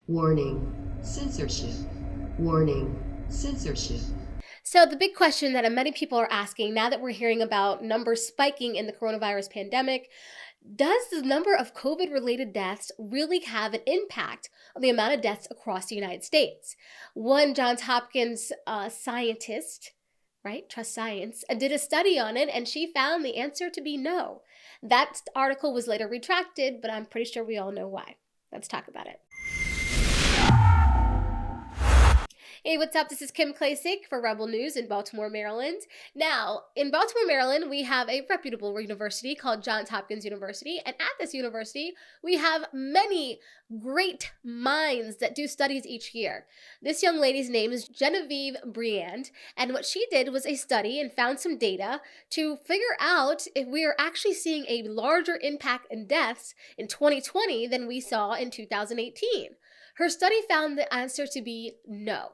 Warning, censorship. Warning, censorship. So the big question that many people are asking now that we're hearing about numbers spiking in the coronavirus pandemic, does the number of COVID-related deaths really have an impact on the amount of deaths across the United States? One Johns Hopkins scientist, right, trust science, did a study on it, and she found the answer to be no. That article was later retracted, but I'm pretty sure we all know why. Let's talk about it. Hey, what's up? This is Kim Klacik for Rebel News in Baltimore, Maryland. Now, in Baltimore, Maryland, we have a reputable university called Johns Hopkins University, and at this university, we have many great minds that do studies each year. This young lady's name is Genevieve Briand, and what she did was a study and found some data to figure out if we are actually seeing a larger impact in deaths in 2020 than we saw in 2018. Her study found the answer to be no.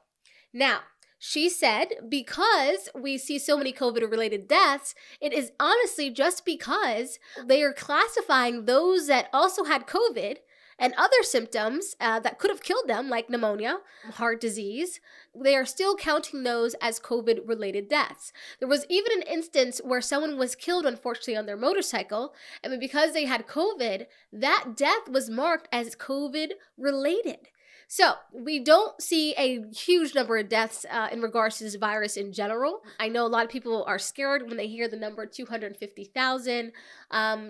Now, she said because we see so many COVID-related deaths, it is honestly just because they are classifying those that also had COVID and other symptoms that could have killed them, like pneumonia, heart disease. They are still counting those as COVID-related deaths. There was even an instance where someone was killed, unfortunately, on their motorcycle, and because they had COVID, that death was marked as COVID-related. So we don't see a huge number of deaths in regards to this virus in general. I know a lot of people are scared when they hear the number 250,000.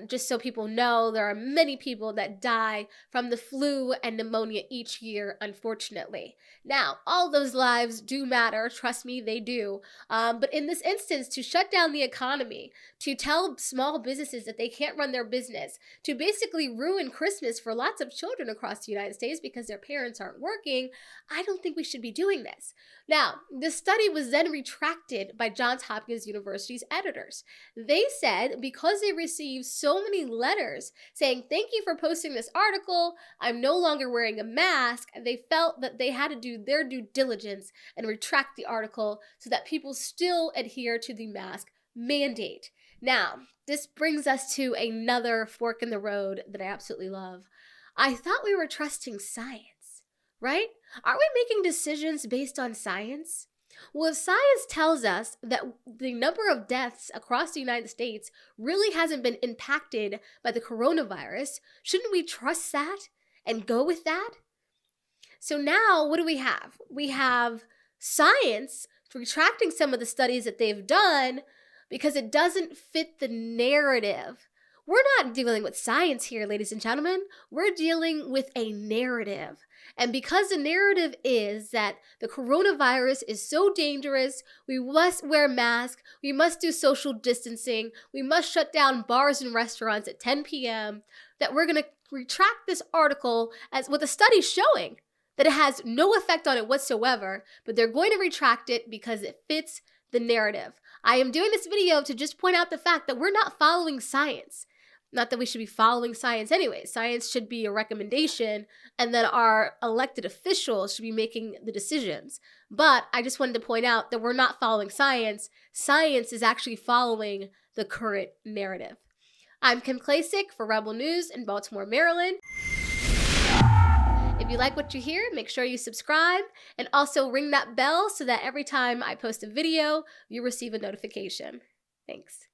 Just so people know, there are many people that die from the flu and pneumonia each year, unfortunately. Now, all those lives do matter. Trust me, they do. But in this instance, to shut down the economy, to tell small businesses that they can't run their business, to basically ruin Christmas for lots of children across the United States because their parents aren't working, I don't think we should be doing this. Now, this study was then retracted by Johns Hopkins University's editors. They said because they received so many letters saying, "Thank you for posting this article, I'm no longer wearing a mask," they felt that they had to do their due diligence and retract the article so that people still adhere to the mask mandate. Now, this brings us to another fork in the road that I absolutely love. I thought we were trusting science, right? Aren't we making decisions based on science? Well, if science tells us that the number of deaths across the United States really hasn't been impacted by the coronavirus, shouldn't we trust that and go with that? So now what do we have? We have science retracting some of the studies that they've done because it doesn't fit the narrative. We're not dealing with science here, ladies and gentlemen. We're dealing with a narrative. And because the narrative is that the coronavirus is so dangerous, we must wear masks, we must do social distancing, we must shut down bars and restaurants at 10 p.m., that we're going to retract this article as with a study showing that it has no effect on it whatsoever, but they're going to retract it because it fits the narrative. I am doing this video to just point out the fact that we're not following science. Not that we should be following science anyway. Science should be a recommendation, and then our elected officials should be making the decisions. But I just wanted to point out that we're not following science. Science is actually following the current narrative. I'm Kim Klacik for Rebel News in Baltimore, Maryland. If you like what you hear, make sure you subscribe and also ring that bell so that every time I post a video, you receive a notification. Thanks.